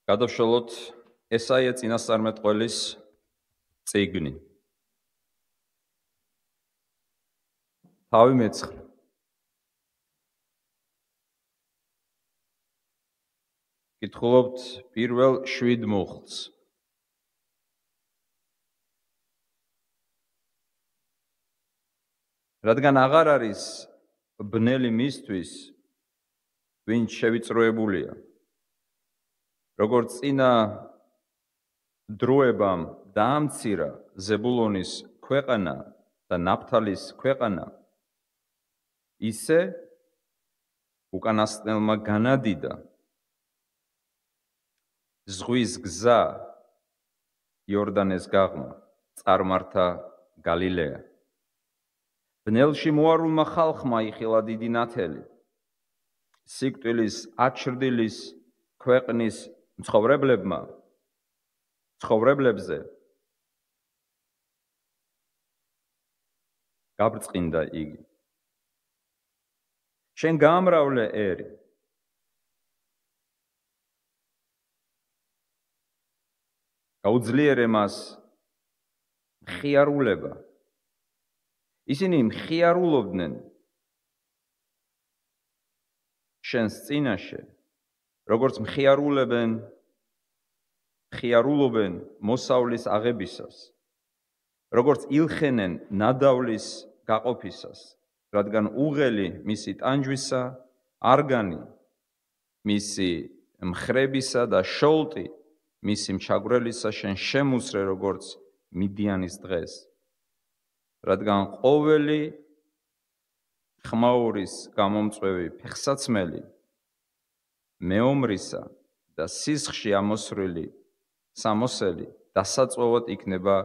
გადავშალოთ ესაია წინასწარმეტყველის წიგნი. თავი მეცხრე. კითხულობთ პირველ 7 მუხლს. რადგან აღარ არის ბნელი მისთვის, ვინც შევიწროებულია. როგორც წინა დროებამ დაამცირა ზებულონის ქვეყანა და ნაფთალის ქვეყანა, ისე უკანასკნელმა განადიდა ზღვის გზა იორდანეს გაღმა, წარმართა გალილეა. ბნელში მოარულმა ხალხმა იხილა დიდი ნათელი. სიკვდილის აჩრდილის ქვეყნის მცხოვრებლებზე გაბრწყინდა იგი. შენ გაამრავლე ერი. გაუძლიერე მას მხიარულება. ისინი მხიარულობდნენ შენს წინაშე, როგორც მხიარულობენ მოსავლის აღებისას, როგორც ილხენენ ნადავლის გაყოფისას, რადგან უღელი მისი ტანჯვისა, არგანი მისი მხრებისა და შოლტი მისი მჩაგვრელისა შენ შემუსრე, როგორც მიდიანის დღეს. რადგან ყოველი ხმაურის გამომწვევი ფეხსაცმელი მეომრისა და სისხლში ამოსრული სამოსელი დასაწვავად იქნება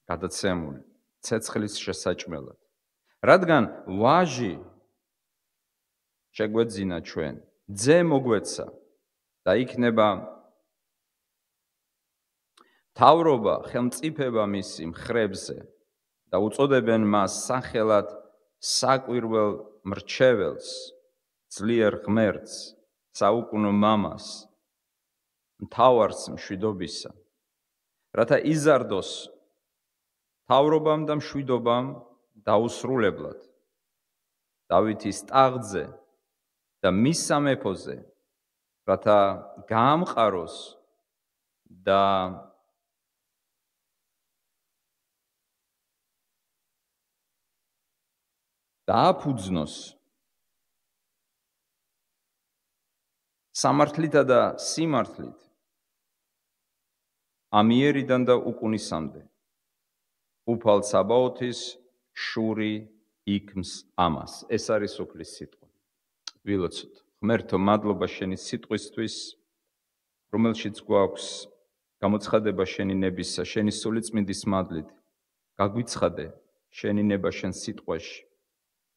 გადაცემული ცეცხლის შესაჭმელად. რადგან ვაჟი შეგვეძინა ჩვენ, ძე მოგვეცა და იქნება თავრობა ხელმწიფება მისი მხრებზე და უწოდებენ მას სახელად საკვირველ მრჩეველს, ძლიერ ღმერთს, საუკუნო მამას, მთავარს მშვიდობისა, რათა იზარდოს თავრობამ და მშვიდობამ დაუსრულებლად დავითის ტახტზე და მის სამეფოზე, რათა გაამყაროს და დააფუძნოს სამართლითა და სიმართლით ამიერიდან და უკუნისამდე. უფალ საბაოთის შური იქმს ამას. ეს არის უფლის სიტყვა. ვილოცოთ. ღმერთო, მადლობა შენი სიტყვისთვის, რომელშიც გვაქვს გამოცხადება შენი ნებისა, შენი სულიწმინდის მადლით. გაგვიცხადე შენი ნება შენ სიტყვაში.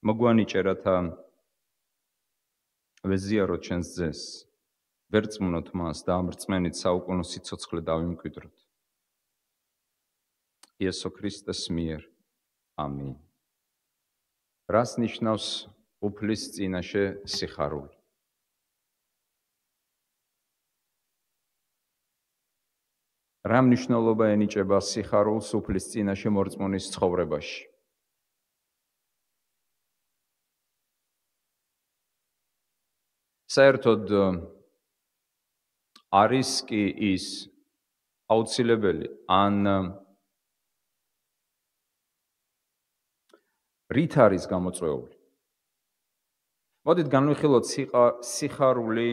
მოგვანიჭე, რათა ვეზიაროთ შენს ძეს, ვერწმუნოთ მას და ამ რწმენით საუკუნო სიცოცხლე დავიმკვიდროთ. იესო ქრისტეს მიერ. ამინ. რას ნიშნავს უფლის წინაშე სიხარული? რა მნიშვნელობა ენიჭება სიხარულს უფლის წინაშე მორწმუნის ცხოვრებაში? საერთოდ არის კი ის აუცილებელი ან რით არის გამოწვეული? მოდით განვიხილოთ სიხარული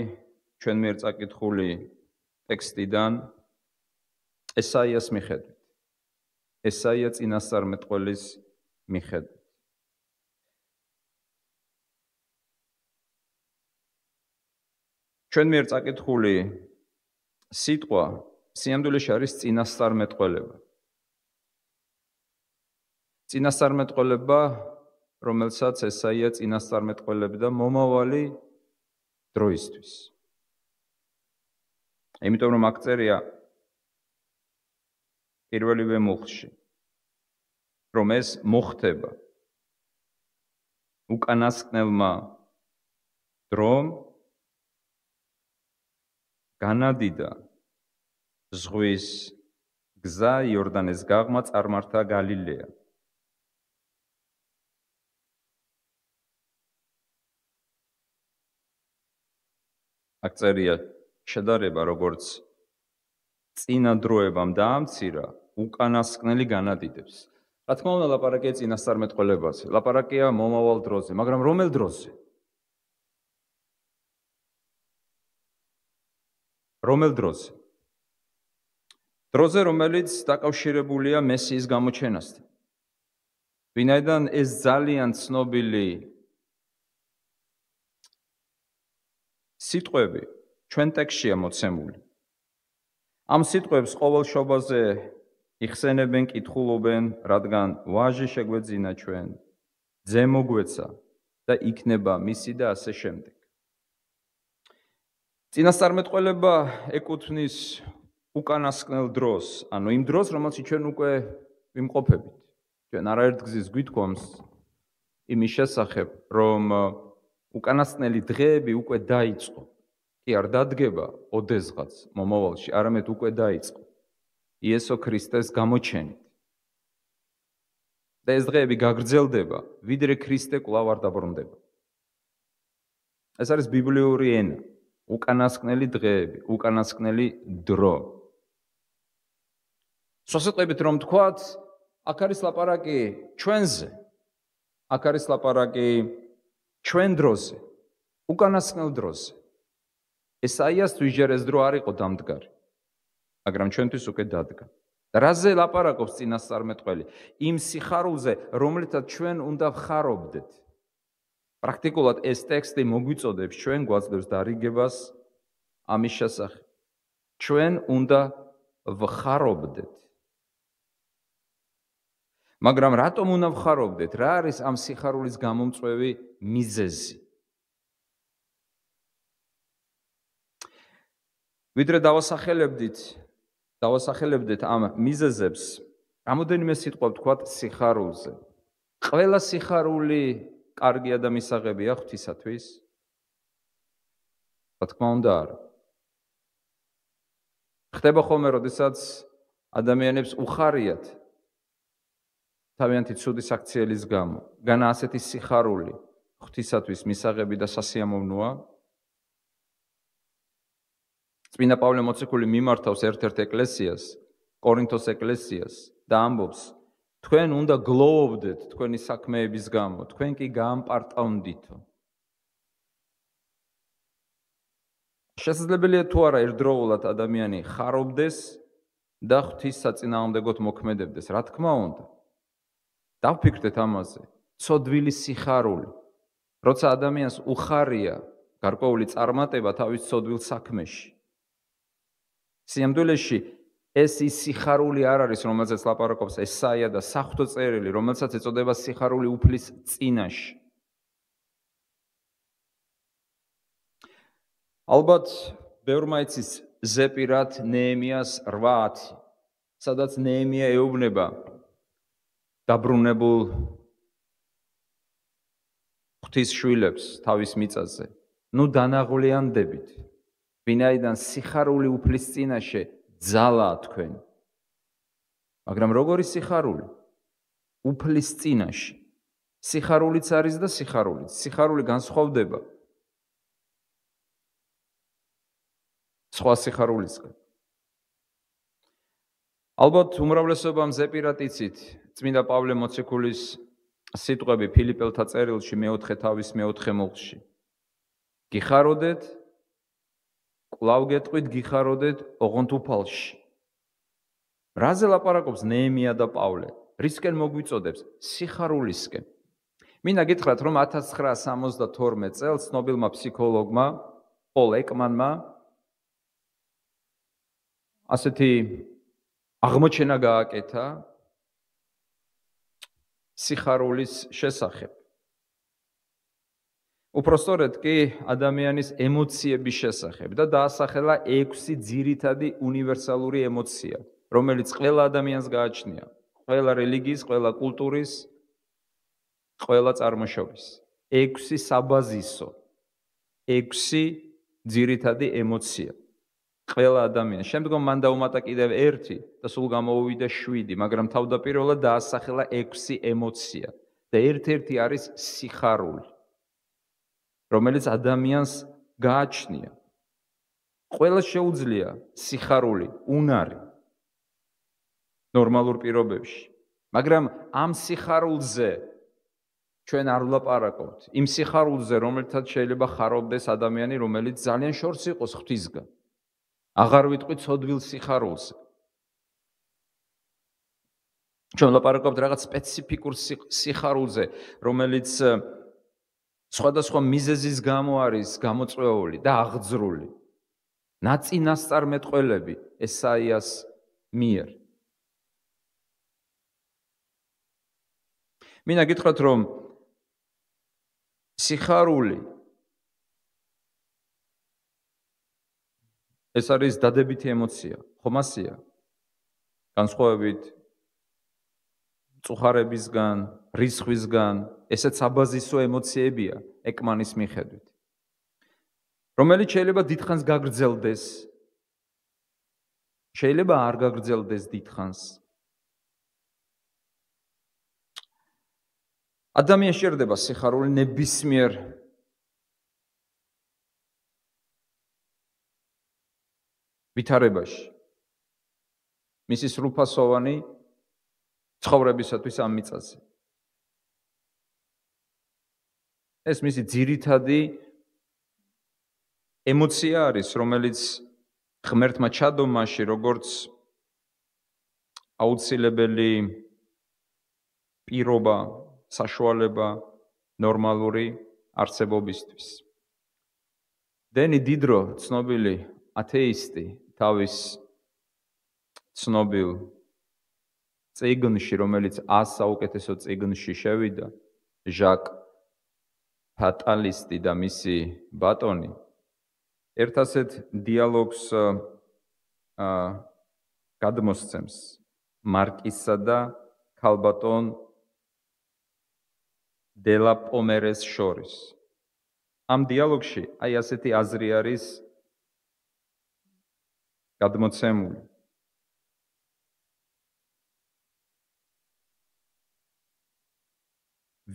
ჩვენ მიერ წაკითხული ტექსტიდან ესაიას მიხედვით. ესაია წინასწარმეტყველის მიხედვით. ჩვენ მიერ წაკითხული სიტყვა სიამდვილეში არის წინასწარმეტყველება. წინასწარმეტყველება, რომელსაც ესაია წინასწარმეტყველებდა მომავალი დროისთვის. იმიტომ რომ აქ წერია პირველივე მუხლში, რომ ეს მოხდება უკანასკნელმა დრომ განადიდა ზღვის გზა იორდანეს გაღმა წარმართა გალილეა. აქ წერია შედარება, როგორც წინა დროებამ დაამცირა, უკანასკნელი განადიდებს. რა თქმა უნდა, ლაპარაკია წინასწარმეტყველებაზე, ლაპარაკია მომავალ დროზე, მაგრამ რომელ დროზე? რომელ დროზე? დროზე, რომელიც დაკავშირებულია მესიის გამოჩენასთან. ვინაიდან ეს ძალიან ცნობილი სიტყვები ჩვენ ტექსტშია მოცემული. ამ სიტყვებს ყოველ შობაზე იხსენებენ, კითხულობენ, რადგან ვაჟი შეგვეძინა ჩვენ, ძე მოგვეცა და იქნება მისი და ასე შემდეგ. წინასწარმეტყველება ეკუთვნის უკანასკნელ დროს, ანუ იმ დროს, რომელშიც ჩვენ უკვე ვიმყოფებით. ჩვენ არაერთ გზის გვითქვამს იმის შესახებ, რომ უკანასკნელი დღეები უკვე დაიწყო. კი არ დადგება ოდესღაც მომავალში, არამედ უკვე დაიწყო. იესო ქრისტეს გამოჩენით. და ეს დღეები გაგრძელდება, ვიდრე ქრისტე კვლავ არ დაბრუნდება. ეს არის ბიბლიური ენა, უკანასკნელი დღეები, უკანასკნელი დრო. სიტყვებით რომ თქვათ, აქ არის ლაპარაკი ჩვენზე, აქ არის ლაპარაკი ჩვენ დროზე, უკანასკნელ დროზე. ესაიასთვის ჯერ ეს დრო არ იყო დამდგარი, მაგრამ ჩვენთვის უკვე დადგა. და რაზე ლაპარაკობს წინასწარმეტყველი? იმ სიხარულზე, რომლითაც ჩვენ უნდა ვხარობდეთ. პრაქტიკულად ეს ტექსტი მოგვიწოდებს ჩვენ გვაძლევს დარიგებას ამის შესახებ. ჩვენ უნდა ვხარობდეთ. მაგრამ რატომ უნდა ვხარობდეთ? რა არის ამ სიხარულის გამომწვევი მიზეზი? ვიდრე დავასახელებდეთ ამ მიზეზებს, რამოდენიმე სიტყვა ვთქვათ სიხარულზე. ყველა სიხარული კარგია და მისაღებია ღვთისათვის? რა თქმა უნდა არა. ხდება ხოლმე, როდესაც ადამიანებს უხარიათ თავიანთი ცუდი საქციელის გამო. განა ასეთი სიხარული ღვთისათვის მისაღები და სასიამოვნოა? წმინდა პავლე მოციქული მიმართავს ერთ-ერთ ეკლესიას, კორინთოს ეკლესიას და ამბობს, თქვენ უნდა გლოვობდეთ თქვენი საქმეების გამო, თქვენ კი გაამპარტავნდითო. შესაძლებელია თუ არა ერთდროულად ადამიანი ხარობდეს და ღვთის საწინააღმდეგოდ მოქმედებდეს, რა თქმა უნდა. დავფიქრდეთ ამაზე, ცოდვილი სიხარული, როცა ადამიანს უხარია გარკვეული წარმატება თავის ცოდვილ საქმეში. სიამდვილეში ეს ის სიხარული არ არის, რომელზეც ლაპარაკობს ესაია და საღვთო წერილი, რომელსაც ეწოდება სიხარული უფლის წინაშე. ალბათ ბევრმა იცის ზეპირად ნეემიას 8:10, სადაც ნეემია ეუბნება დაბრუნებულ ღვთის შვილებს თავის მიწაზე. ნუ დანაღვლიანდებით, ვინაიდან სიხარული უფლის წინაშე ძალაა თქვენი. მაგრამ როგორი სიხარული? უფლის წინაშე. სიხარულიც არის და სიხარულიც. სიხარული განსხვავდება სხვა სიხარულისგან. ალბათ უმრავლესობამ ზეპირად იცით წმინდა პავლე მოციქულის სიტყვები ფილიპელთა წერილში 4 მუხლში. გიხაროდეთ, კვლავ გეტყვით, გიხაროდეთ ოღონდ უფალში. რაზე ლაპარაკობს ნეემია და პავლე? რისკენ მოგვიწოდებს? სიხარულისკენ. მინდა გითხრათ, რომ 1972 წელს ცნობილმა ფსიქოლოგმა პოლ ეკმანმა ასეთი აღმოჩენა გააკეთა სიხარულის შესახებ. უпростоრედ კი ადამიანის ემოციების შესახებ და დაასახელა 6 ძირითადი უნივერსალური ემოცია, რომელიც ყველა ადამიანს გააჩნია, ყველა რელიგიის, ყველა კულტურის, ყველა წარმოშობის. 6 საბაზისო, 6 ძირითადი ემოცია. ყველა ადამიანს. შემდგომ მან დაუმატა კიდევ 1 და სულ გამოუვიდა 7, მაგრამ თავდაპირველად დაასახელა 6 ემოცია და ერთ-ერთი არის სიხარული, რომელიც ადამიანს გააჩნია. ყველას შეუძლია სიხარული, უნარი ნორმალურ პირობებში, მაგრამ ამ სიხარულზე ჩვენ არ ვლაპარაკობთ. იმ სიხარულზე, რომელთაც შეიძლება ხარობდეს ადამიანი, რომელიც ძალიან შორს იყოს ღვთისგან. აღარ ვიტყვი ცოდვილ სიხარულზე. ჩვენ ვლაპარაკობთ რაღაც სპეციფიკურ სიხარულზე, რომელიც სხვადასხვა მიზეზის გამო არის გამოწვეული და აღძრული. ნაწინასწარმეტყველები ესაიას მიერ. მინდა გითხრათ, რომ სიხარული ეს არის დადებითი ემოცია, ხომ ასეა? განსხვავებით წუხარებისგან, რისხვისგან, ესეც საბაზისო ემოციებია ეკმანის მიხედვით. რომელიც შეიძლება დიდხანს გაგრძელდეს, შეიძლება არ გაგრძელდეს დიდხანს. ადამიანს სჭირდება სიხარული ნებისმიერ ვითარებაში. მისი სრულფასოვანი ცხოვრებისათვის ამ მიწაზე. ეს მისი ძირითადი ემოცია არის, რომელიც ღმერთმა ჩადო მასში, როგორც აუცილებელი პირობა, საშუალება ნორმალური არსებობისთვის. დენი დიდრო, ცნობილი ათეისტი, თავის ცნობილ წიგნში, რომელიც 100 საუკეთესო წიგნში შევიდა, ჟაკ ფატალისტი და მისი ბატონი, ერთ ასეთ დიალოგს გადმოსცემს მარკისსა და ქალბატონ დე ლა პომერეს შორის. ამ დიალოგში აი ასეთი აზრი არის გადმოცემული.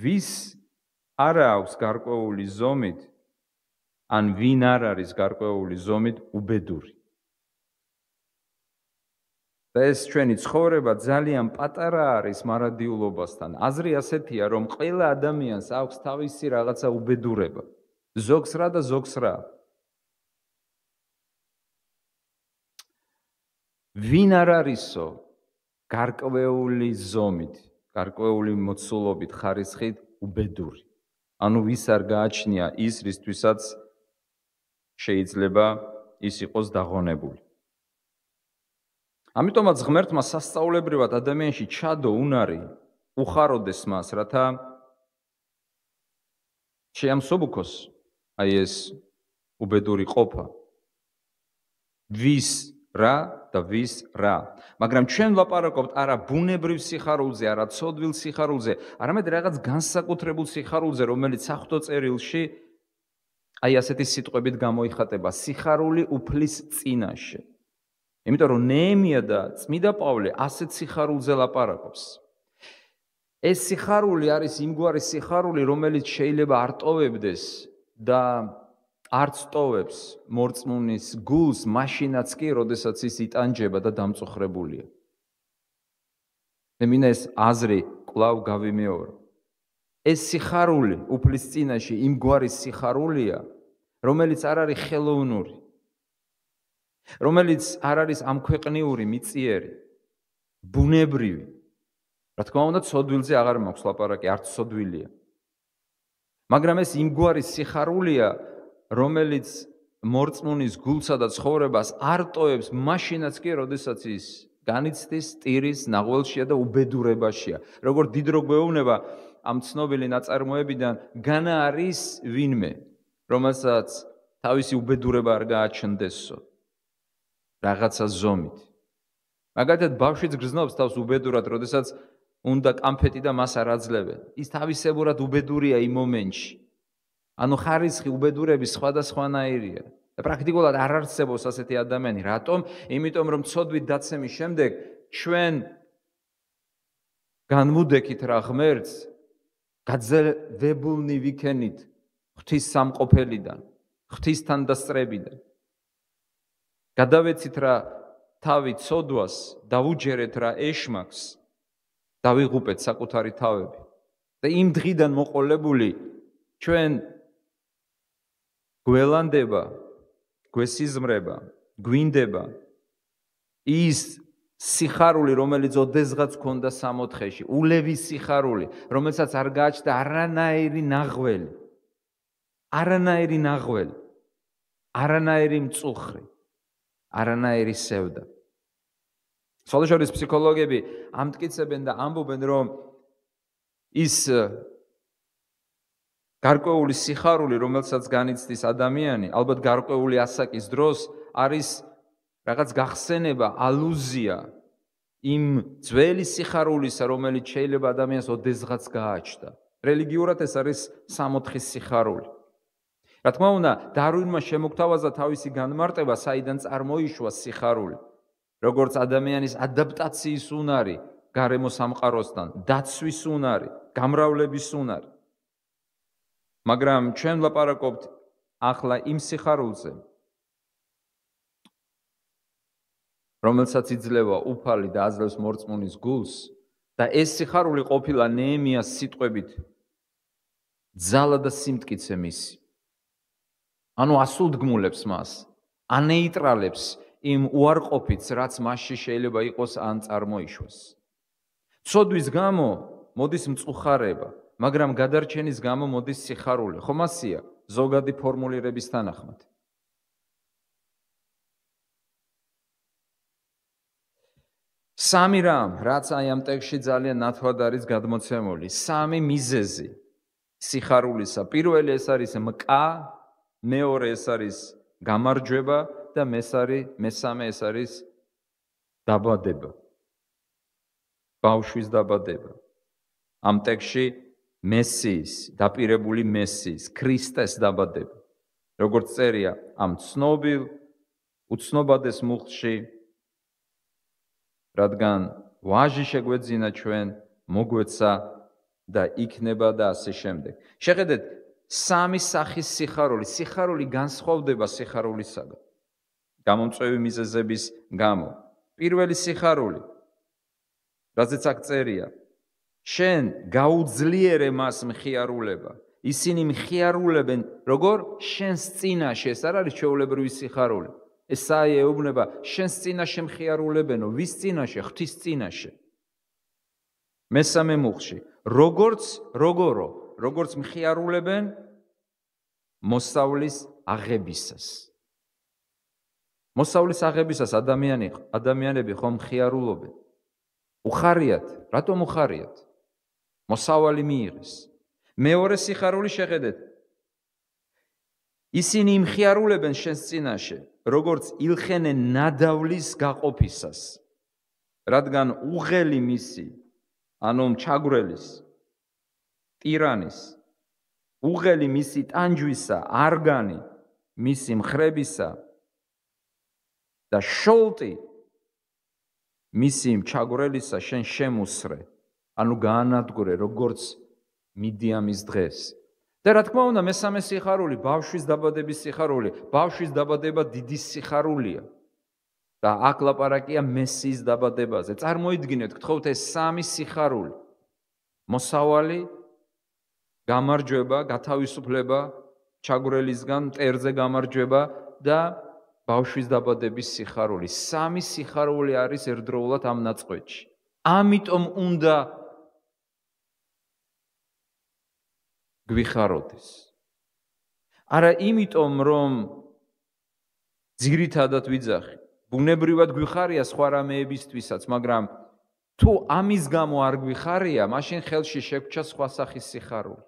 ვის არ აქვს გარკვეული ზომით, ან ვინ არ არის გარკვეული ზომით უბედური. და ეს ჩვენი ცხოვრება ძალიან პატარა არის მარადიულობასთან. აზრი ასეთია, რომ ყველა ადამიანს აქვს თავისი რაღაცა უბედურება. ზოგს რა და ზოგს რა. ვინ არ არისო გარკვეული ზომით, გარკვეული მოცულობით, ხარისხით უბედური. ანუ ვის არ გააჩნია ის, რისთვისაც შეიძლება ის იყოს დაღონებული. ამიტომაც ღმერთმა სასწაულებრივად ადამიანში ჩადო უნარი, უხაროდეს მას, რათა შეამსუბუქოს აი ეს უბედური ყოფა. ვის რა და ვის რა. მაგრამ ჩვენ ვლაპარაკობთ არა ბუნებრივ სიხარულზე, არა ცოდვილ სიხარულზე, არამედ რაღაც განსაკუთრებულ სიხარულზე, რომელიც საღვთო წერილში აი ასეთი სიტყვებით გამოიხატება: სიხარული უფლის წინაშე. იმიტომ რომ ნეემია და წმიდა პავლე ასეთ სიხარულზე ლაპარაკობს. ეს სიხარული არის იმგვარი სიხარული, რომელიც შეიძლება არ ტოვებდეს და არც ტოვებს მორწმუნის გულს, მაშინაც კი, როდესაც ის იტანჯება და დამწუხრებულია. მე მინდა ეს აზრი კვლავ გავიმეორო. ეს სიხარული უფლის წინაშე იმგვარი სიხარულია, რომელიც არ არის ხელოვნური, რომელიც არ არის ამქვეყნიური, მიწიერი, ბუნებრივი. რა თქმა უნდა, ცოდვილზე აღარ მაქვს ლაპარაკი, არც ცოდვილია. მაგრამ ეს იმგვარი სიხარულია, რომელიც მორწმუნის გულსა და ცხოვრებას არ ტოვებს, მაშინაც კი, როდესაც ის განიცდის, ტირის, ნაღველშია და უბედურებაშია. როგორც დიდრო გვეუბნება ამ ცნობილი ნაწარმოებიდან, განა არის ვინმე, რომელსაც თავისი უბედურება არ გააჩნდესო. რაღაცა ზომით. მაგალითად, ბავშვიც გრძნობს თავს უბედურად, როდესაც უნდა კამფეტი და მას არ აძლევენ. ის თავისებურად უბედურია იმ მომენტში. ანუ ხარისხი უბედურების სხვადასხვანაირია. და პრაქტიკულად არ არსებობს ასეთი ადამიანი. რატომ? იმიტომ რომ ცოდვით დაცემის შემდეგ ჩვენ განმუდექით რა ღმერთს, გაძევებულნი ვიქენით ღვთის სამყოფელიდან, ღვთისთან დასწრებიდან. გადავეცით რა თავი ცოდვას, დავუჯერეთ რა ეშმაკს, დავიღუპეთ საკუთარი თავები. და იმ დღიდან მოყოლებული ჩვენ გველანდება, გვესიზმრება, გვინდება ის სიხარული, რომელიც ოდესღაც ქონდა სამოთხეში, ულევის სიხარული, რომელსაც არ გააჩნდა არანაირი ნაღველი, არანაირი მწუხრი, არანაირი სევდა. სულშორის ფსიქოლოგები ამტკიცებენ და ამბობენ, რომ ის გარკვეული სიხარული, რომელსაც განიცდის ადამიანი, ალბათ გარკვეული ასაკის დროს არის რაღაც გახსენება, ალუზია იმ ძველი სიხარულისა, რომელიც შეიძლება ადამიანს ოდესღაც გააჩნდა. რელიგიურად ეს არის სამოთხის სიხარული. რა თქმა უნდა, დარვინმა შემოგთავაზა თავისი განმარტება, საიდან წარმოიშვა სიხარული, როგორც ადამიანის ადაპტაციის უნარი გარემო სამყაროსთან, დაცვის უნარი, გამრავლების უნარი. მაგრამ ჩვენ ვლაპარაკობთ ახლა იმ სიხარულზე, რომელსაც იძლევა უფალი და აძლევს მორწმუნის გულს და ეს სიხარული ყოფილა ნეემიას სიტყვებით ძალა და სიმტკიცე მისი. ანუ ასულდგმულებს მას, ანეიტრალებს იმ უარყოფითს, რაც მასში შეიძლება იყოს ან წარმოიშვას. ცოდვის გამო მოდის მწუხარება, მაგრამ გადარჩენის გამო მოდის სიხარული. ხომ ასია ზოგადი ფორმულირების თანახმად. სამი რამ, რაც აი ამ ტექსტში ძალიან ნათლად არის გადმოცემული, სამი მიზეზი სიხარულისა. პირველი ეს არის მკა, მეორე ეს არის გამარჯვება და მესამე ეს არის დაბადება. ბავშვის დაბადება. ამ ტექსტში მესიის, დაპირებული მესიის, ქრისტეს დაბადება. როგორც წერია ამ ცნობილ უცნობადეს მუხლში, რადგან ვაჟი შეგვეძინა ჩვენ, მოგვეცა და იქნება და ასე შემდეგ. შეხედეთ, სამი სახის სიხარული, სიხარული განსხვავდება სიხარულისაგან. გამომწვევი მიზეზების გამო. პირველი სიხარული, რაზეც აქ წერია, შენ გაუძლიერე მას მხიარულება. ისინი მხიარულებენ, როგორ? შენს წინაშე, ეს არ არის ჩვეულებრივი სიხარული. ესაა ეუბნება, შენს წინაშე მხიარულებენო, ვის წინაშე? ღვთის წინაშე. მესამე მუხლში, როგორც მხიარულებენ მოსავლის აღებისას. მოსავლის აღებისას ადამიანები ხომ მხიარულობენ. უხარიათ, რატომ უხარიათ? მოსავალი მიიღეს. მეორე სიხარული შეხედეთ. ისინი მხიარულებენ შენს წინაშე, როგორც ილხენენ ნადავლის გაყოფისას, რადგან უღელი მისი, ანუ მჩაგვრელის, ტირანის, უღელი მისი ტანჯვისა, არგანი მისი მხრებისა და შოლტი მისი მჩაგვრელისა შენ შემუსრე, ანუ გაანადგურე, როგორც მიდიამის დღეს. და რა თქმა უნდა, მესამე სიხარული, ბავშვის დაბადების სიხარული, ბავშვის დაბადება დიდი სიხარულია. და აქ ლაპარაკია მესიის დაბადებაზე. წარმოიდგინეთ, გთხოვთ ეს სამი სიხარული. მოსავალი, გამარჯვება, გათავისუფლება, ჩაგვრელისგან, მტერზე გამარჯვება და ბავშვის დაბადების სიხარული. სამი სიხარული არის ერთდროულად ამ ნაწყვეტში. ამიტომ უნდა გვიხაროდეს. არა იმიტომ, რომ ძირითადად ვიძახი, ბუნებრივად გვიხარია სხვა რამეებისთვისაც, მაგრამ თუ ამის გამო არ გვიხარია, მაშინ ხელში შეგვჭა სხვა სახის სიხარული.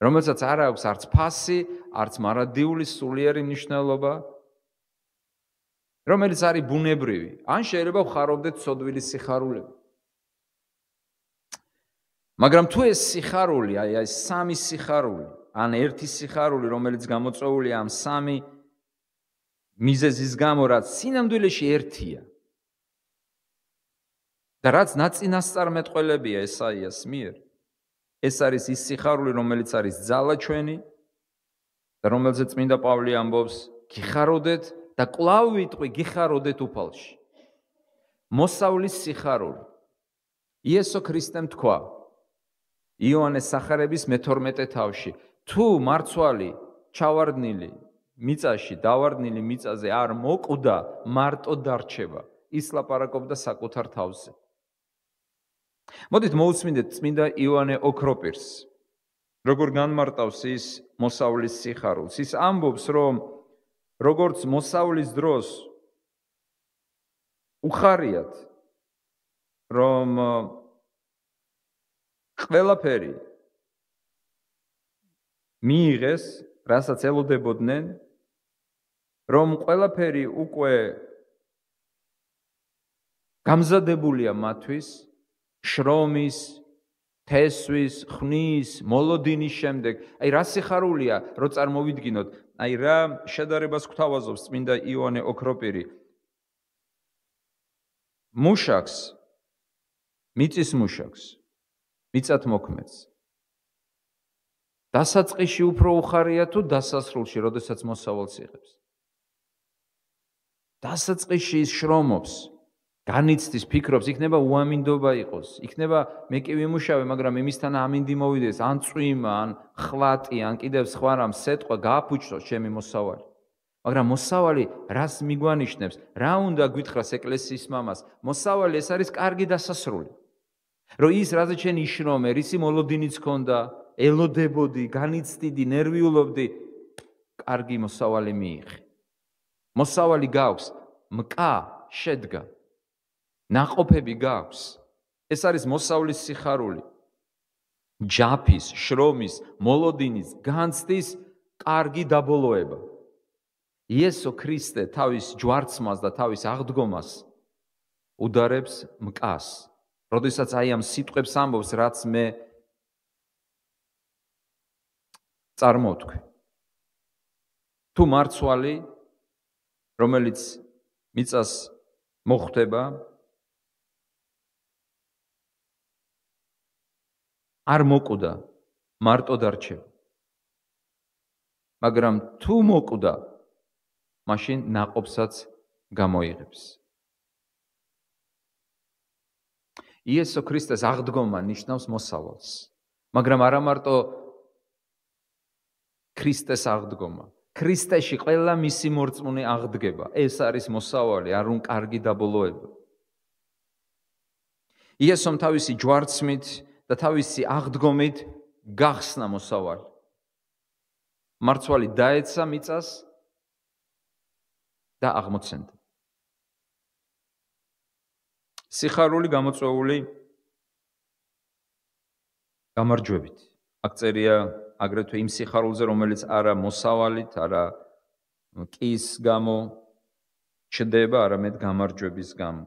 რომელსაც არ აქვს არც ფასი, არც მარადიული სულიერი მნიშვნელობა, რომელიც არის ბუნებრივი. ან შეიძლება ვხარობდეთ ცოდვილი სიხარულები. მაგრამ თუ ეს სიხარული, აი ეს სამი სიხარული, ან ერთი სიხარული, რომელიც გამოწვეულია ამ სამი მიზეზის გამო, რაც სინამდვილეში ერთია. და რაც ნაწინასწარმეტყველებია ესაიას მიერ, ეს არის ის სიხარული, რომელიც არის ძალა ჩვენი და რომელზეც წმინდა პავლე ამბობს, გიხაროდეთ და კვლავ ვიტყვი, გიხაროდეთ უფალში. მოსავლის სიხარული. იესო ქრისტემ თქვა იოანეს სახარების მე-12 თავში, თუ მარცვალი ჩავარდნილი მიწაში, დავარდნილი მიწაზე არ მოკვდა, მარტო დარჩება. ის ლაპარაკობდა საკუთარ თავზე. მოდით მოусმინდეთ წმინდა იოანე ოქროპირს, როგორ განმარტავს ის მოსავლის სიხარულს. ის ამბობს, რომ როგორც მოსავლის დროს უხარიათ, რომ ყველაფერი მიიღეს, რასაც ელოდებოდნენ, რომ ყველაფერი უკვე გამზადებულია მათთვის, შრომის, თესვის, ხნის, მოლოდინის შემდეგ. აი რა სიხარულია, რო წარმოვიდგინოთ, აი რა შედარებას გვთავაზობს წმინდა იოანე ოქროპირი. მუშაკს, მიწის მუშაკს, მიწათმოქმედს. დასაწყისში უფრო უხარია თუ დასასრულში, როდესაც მოსავალს იღებს. დასაწყისში ის შრომობს, განიცდის, ფიქრობს, იქნება უამინდობა იყოს, იქნება მე კი ვიმუშავე, მაგრამ იმისთან ამინდი მოვიდეს, ან წვიმა, ან ხვატი, ან კიდევ სხვა რამ სეტყვა გააფუჭროს ჩემი მოსავალი. მაგრამ მოსავალი რას მიგვანიშნებს? რა უნდა გვითხრას ეკლესიის მამას? მოსავალი ეს არის კარგი დასასრული. რომ ის რაზე შენ იშრომე, რისი მოლოდინიც ქონდა, ელოდებოდი, განიცდიდი, ნერვიულობდი, კარგი მოსავალი მიიღე. მოსავალი გაქვს, მკა შედგა. ნაყოფები გაქვს. ეს არის მოსავლის სიხარული. ჯაფის, შრომის, მოლოდინის, განცდის კარგი დაბოლოება. იესო ქრისტე თავის ჯვარცმას და თავის აღდგომას უდარებს მკას. როდესაც აი ამ სიტყვებს ამბობს, რაც მე წარმოვთქვი. თუ მარცვალი, რომელიც მიწას მოხვდება, არ მოკვდა, მარტო დარჩება. მაგრამ თუ მოკვდა, მაშინ ნაყოფსაც გამოიღებს. იესო ქრისტეს აღდგომა ნიშნავს მოსავალს, მაგრამ არა მარტო ქრისტეს აღდგომა. ქრისტეში ყველა მისი მორწმუნე აღდგება. ეს არის მოსავალი, არ უნდა კარგი დაბოლოება. იესომ თავისი ჯვარცმით და თავისი აღდგომით გახსნა მოსავალი. მარცვალი დაეცა მიწას და აღმოცენდა. სიხარული გამოწვეული გამარჯვებით. აქ წერია აგრეთვე იმ სიხარულზე, რომელიც არა მოსავალით, არა კის გამო ჩდება, არამედ გამარჯვების გამო.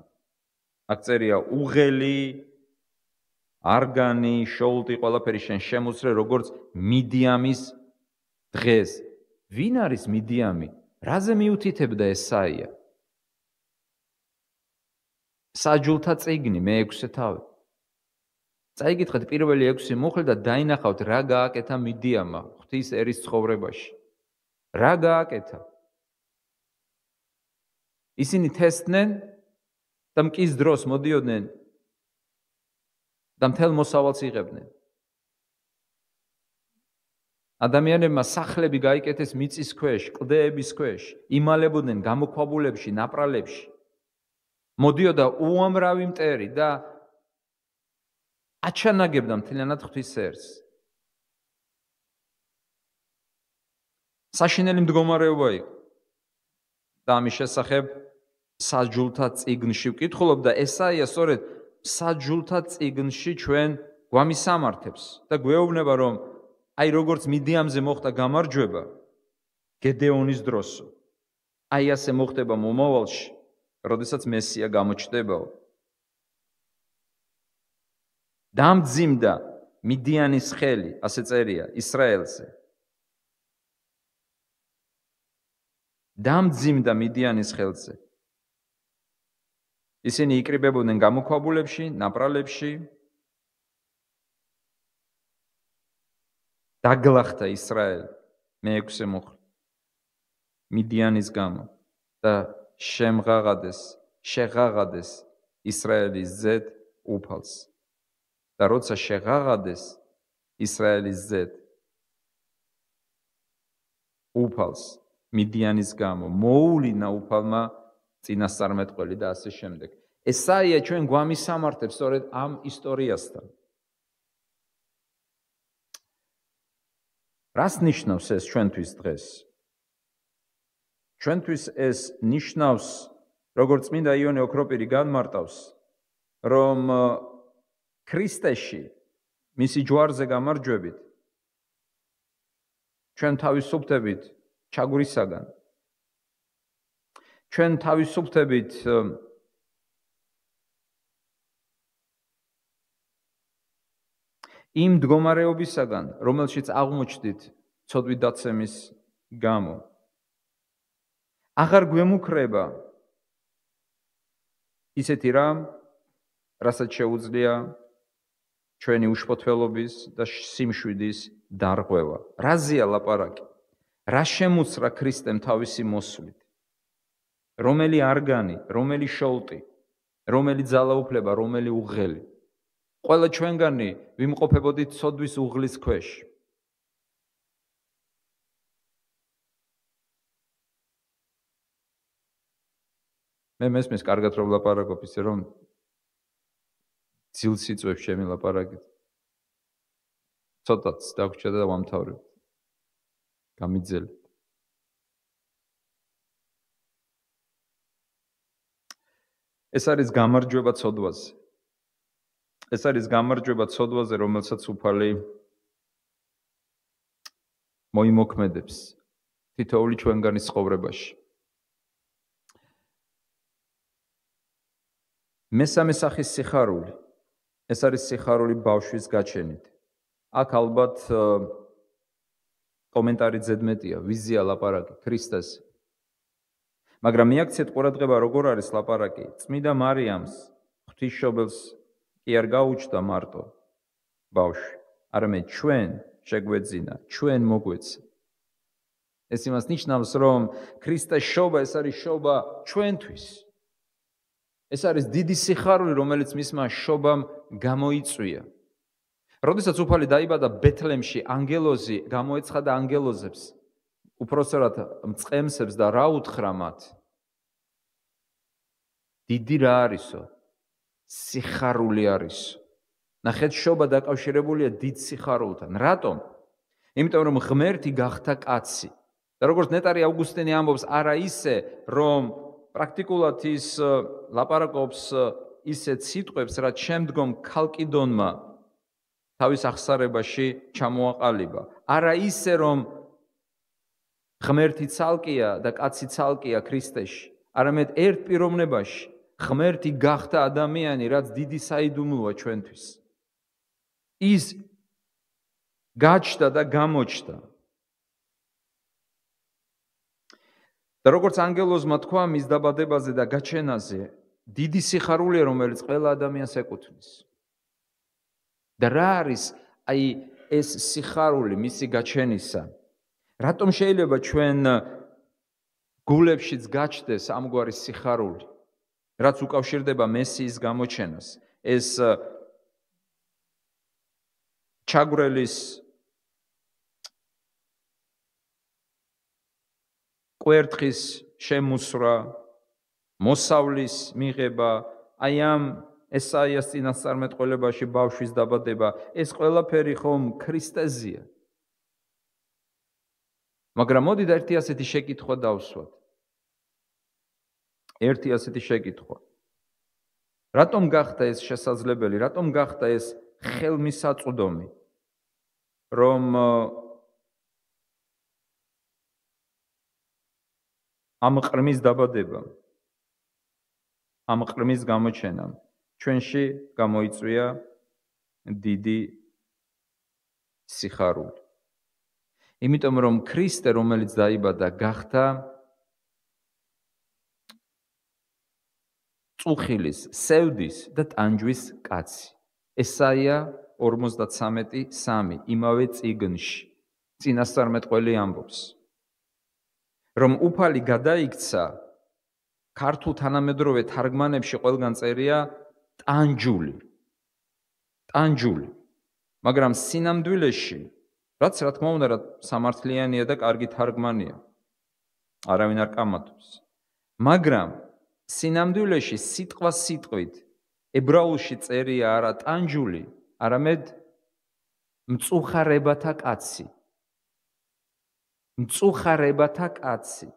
აქ წერია უღელი, არგანი, შოულტი, ყველაფერი შენ შემოწრე, როგორც მიდიამის დღეს. ვინ არის მიდიამი? რაზე მიუთითებდა ესაია? საჯულთა წიგნი მე-6 თავი. წაიგითხეთ პირველი 6 მუხლი და დაინახავთ რა გააკეთა მიდიამმა ღვთის ერის ცხოვრებაში. რა გააკეთა? ისინი თესდნენ და მკის დროს მოდიოდნენ და მთელ მოსავალს იღებდნენ. ადამიანებმა სახლები გაიკეთეს მიწის ქვეშ, კლდეების ქვეშ, იმალებოდნენ გამოქვაბულებში, ნაპრალებში. მოდიოდა უამრავი მტერი და აჩანაგებდა მთლიანად ღვთის ერს. საშინელი მდგომარეობა იყო. და ამის შესახებ საჯულთა წიგნში ვკითხულობ და ესაია სწორედ საჯულთა წიგნში ჩვენ გვამისამართებს და გვეუბნება, რომ აი როგორც მიდიამზე მოხდა გამარჯვება გედეონის დროსო, აი ასე მოხდება მომავალში, როდესაც მესია გამოჩნდებაო. დამძიმდა მიდიანის ხელი, ასე წერია, ისრაელზე დამძიმდა მიდიანის ხელზე. ისინი იკრიბებოდნენ გამოქვაბულებში, ნაპრალებში. დაგლახდა ისრაელი მეექვსე მოხლი მიდიანის გამო და შეღაღადეს ისრაელის ზედ უფალს. და როცა შეღაღადეს ისრაელის ზედ უფალს მიდიანის გამო, მოულინა უფალმა წინასწარმეტყველი და ასე შემდეგ. ესაია ჩვენ გვამისამართებს სწორედ ამ ისტორიასთან. რას ნიშნავს ეს ჩვენთვის დღეს? ჩვენთვის ეს ნიშნავს, როგორც წმინდა იონე ოქროპირი განმარტავს, რომ ქრისტეში, მისი ჯვარზე გამარჯვებით, ჩვენ თავისუფლდებით ჩაგვრისაგან. ჩვენ თავისუფლდებით იმ მდგომარეობისაგან, რომელშიც აღმოჩნდით ცოდვით დაცემის გამო. აღარ გვემუქრება ისეთი რამ, რასაც შეუძლია ჩვენი უშფოთველობის და სიმშვიდის დარღვევა. რაზეა ლაპარაკი? რა შემუცრა ქრისტემ თავისი მოსვლით? რომელი არგანი, რომელი შოლტი, რომელი ძალაუფლება, რომელი უღელი? ყველა ჩვენგანი ვიმყოფებოდით ცოდვის უღლის ქვეშ. მე მესმის კარგად რომ ლაპარაკობ ისე რომ ძილს იწვევს ჩემი ლაპარაკით. ცოტაც დაგვრჩა და ვამთავრებ. გამიძელეთ. ეს არის გამარჯვება ცოდვაზე. ეს არის გამარჯვება ცოდვაზე, რომელსაც უფალი მოიმოქმედებს თითოეული ჩვენგანის ცხოვრებაში. მესამე სახის სიხარული. ეს არის სიხარული ბავშვის გაჩენით. აქ ალბათ კომენტარი ზედმეტია, ვიზია ლაპარაკი ქრისტეს. მაგრამ მიაქციეთ ყურადღება, როგორ არის ლაპარაკი. წმინდა მარიამს ღვთისმშობელს კი არ გაუჩნდა მარტო ბავშვი, არამედ ჩვენ შეგვეძინა, ჩვენ მოგვეცა. ეს იმას ნიშნავს, რომ ქრისტეს შობა ეს არის შობა ჩვენთვის. ეს არის დიდი სიხარული, რომელიც მისმა შობამ გამოიწვია. როდესაც უფალი დაიბადა ბეთლემში, ანგელოზი გამოეცხადა ანგელოზებს, უფროსერად მწყემსებს და რა უთხრა მათ? დიდი რა არისო? სიხარული არისო. ნახეთ, შობა დაკავშირებულია დიდ სიხარულთან. რატომ? იმიტომ რომ ღმერთი გახდა კაცი. და როგორც ნეტარი ავგუსტინე ამბობს, არა ისე, რომ პრაქტიკულად ის ლაპარაკობს ისეთ სიტყვებს, რაც შემდგომ ქალკიდონმა თავის აღსარებაში ჩამოაყალიბა. არა ისე, რომ ღმერთი ცალკეა და კაცი ცალკეა ქრისტეში, არამედ ერთ პიროვნებაში ღმერთი გახდა ადამიანი, რაც დიდი საიდუმლოა ჩვენთვის. ის გაჩნდა და გამოჩნდა. და როგორც ანგელოზმა თქვა მის დაბადებაზე და გაჩენაზე, დიდი სიხარულია, რომელიც ყველა ადამიანს ეკუთვნის. და რა არის აი ეს სიხარული მისი გაჩენისა? რატომ შეიძლება ჩვენ გულებშიც გაჩნდეს ამგვარი სიხარული, რაც უკავშირდება მესიის გამოჩენას? ეს ჩაგვრელის კვერთხის შემოსრა, მოსავლის მიღება, აი ამ ესაიას წინასწარმეტყველებაში ბავშვის დაბადება, ეს ყველაფერი ხომ ქრისტეზეა. მაგრამ მოდით ერთი ასეთი შეკითხვა დავსვათ. ერთი ასეთი შეკითხვა. რატომ გახდა ეს შესაძლებელი, რატომ გახდა ეს ხელმისაწვდომი, რომ ამ ყრმის დაბადება, ამ ყრმის გამოჩენამ ჩვენში გამოიწვია დიდი სიხარული. იმიტომ რომ ქრისტე, რომელიც დაიბადა, გახდა მწუხილის, სევდის და ტანჯვის კაცი. ესაია 53:3 იმავე წიგნში. წინასწარმეტყველი ამბობს, რომ უფალი გადაიქცა, ქართულ თანამედროვე თარგმანებში ყველგან წერია ტანჯული. ტანჯული. მაგრამ სინამდვილეში, რაც რა თქმა უნდა, სამართლიანია და კარგი თარგმანია. არავინ არ კამათობს. მაგრამ სინამდვილეში სიტყვა სიტყვით ებრაულში წერია არა ტანჯული, არამედ მწუხარებათა კაცი. მწუხარებათა კაცი.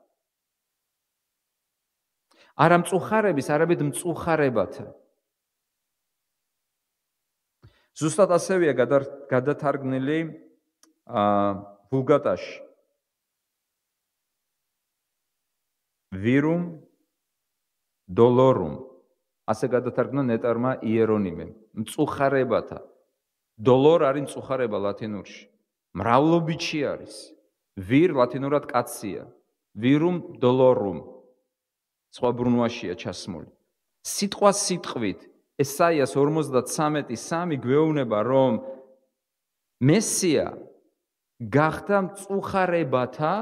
არა მწუხარების, არამედ მწუხარებათა. ზუსტად ასევეა გადათარგმნილი ვულგატაში. ვირუმ დოლორუმ. ასე გადათარგმნა ნეტარმა იერონიმემ. მწუხარებათა. დოლორ არის მწუხარება ლათინურში. მრავლობიჩი არის. ვირ ლათინურად კაცია. ვირუმ დოლორუმ. სხვა ბრუნვაშია ჩასმული. სიტყვა სიტყვით ესაიას 53:3 გვეუბნება, რომ მესია გახდა მწუხარებათა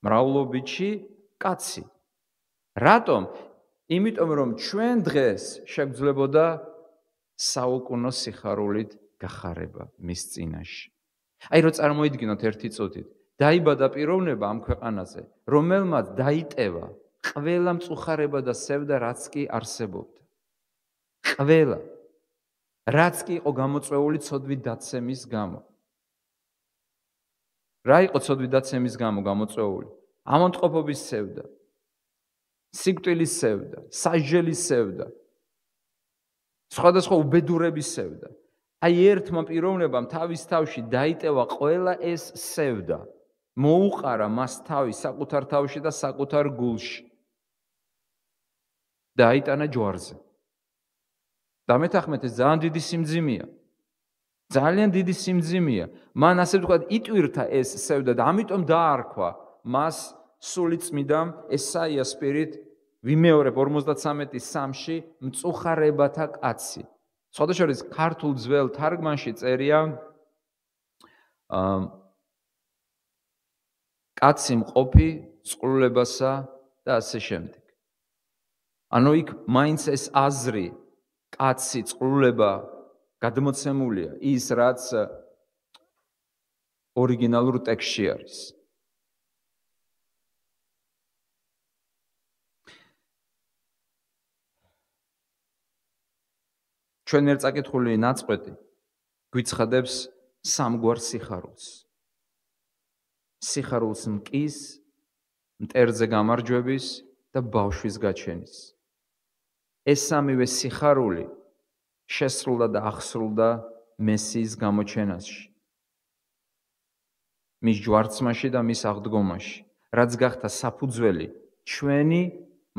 მრავლობიჩი კაცი. რატომ? იმიტომ რომ ჩვენ დღეს შეგვძლებოდა საუკუნო სიხარულით გახარება მის წინაშე. აი რო წარმოიდგინოთ ერთი წუთით, დაიბადა პიროვნება ამ ქვეყანაზე, რომელმაც დაიტევა ყველა მწუხარება და სევდა, რაც კი არსებობდა. ყველა. რაც კი იყო გამოწვეული ცოდვით დაცემის გამო. რა იყო ცოდვით დაცემის გამო გამოწვეული? ამონტყოფობის სევდა. სიკვდილის სევდა, სასჯელის სევდა. სხვადასხვა უბედურების სევდა. აი ერთმა პიროვნებამ თავის თავში დაიტევა ყველა ეს სევდა. მოუყარა მას თავი საკუთარ თავში და საკუთარ გულში. და აიტანა ჯვარზე. და მეთანხმეტე ძალიან დიდი სიმძიმეა. ძალიან დიდი სიმძიმეა. მან ასე ვთქვათ იტვირთა ეს სევდა და ამიტომ დაარქვა მას სულიწმიდამ ესაიას პირით ვიმეორებ 53:3-ში მწუხარებათა კაცი. სხვადასხვა ქართულ ძველ თარგმანში წერია კაცი მყოფი წყლულებასა და ასე შემდეგ. ანუ იქ მაინც ეს აზრი კაცი წყლულება გადმოცემულია ის რაც ორიგინალურ ტექსტში არის. ჩვენ ერთწაკითხული ნაწყვეტი გვიცხადებს სამგვარ სიხარულს. სიხარულს მკის, მტერზე გამარჯვების და ბავშვის გაჩენის. ეს სამივე სიხარული შესრულდა და აღსრულდა მესიის გამოჩენაში. მის ჯვარცმაში და მის აღდგომაში, რაც გახდა საფუძველი ჩვენი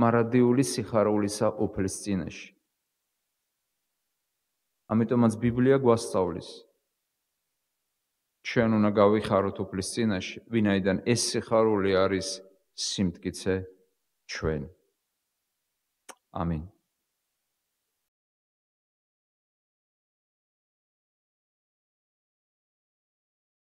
მარადიული სიხარულისა უფლის წინაშე. ამიტომაც ბიბლია გვასწავლის. ჩვენ უნდა გავიხაროთ უფლის წინაშე, ვინაიდან ეს სიხარული არის სიმტკიცე ჩვენი. ამინ.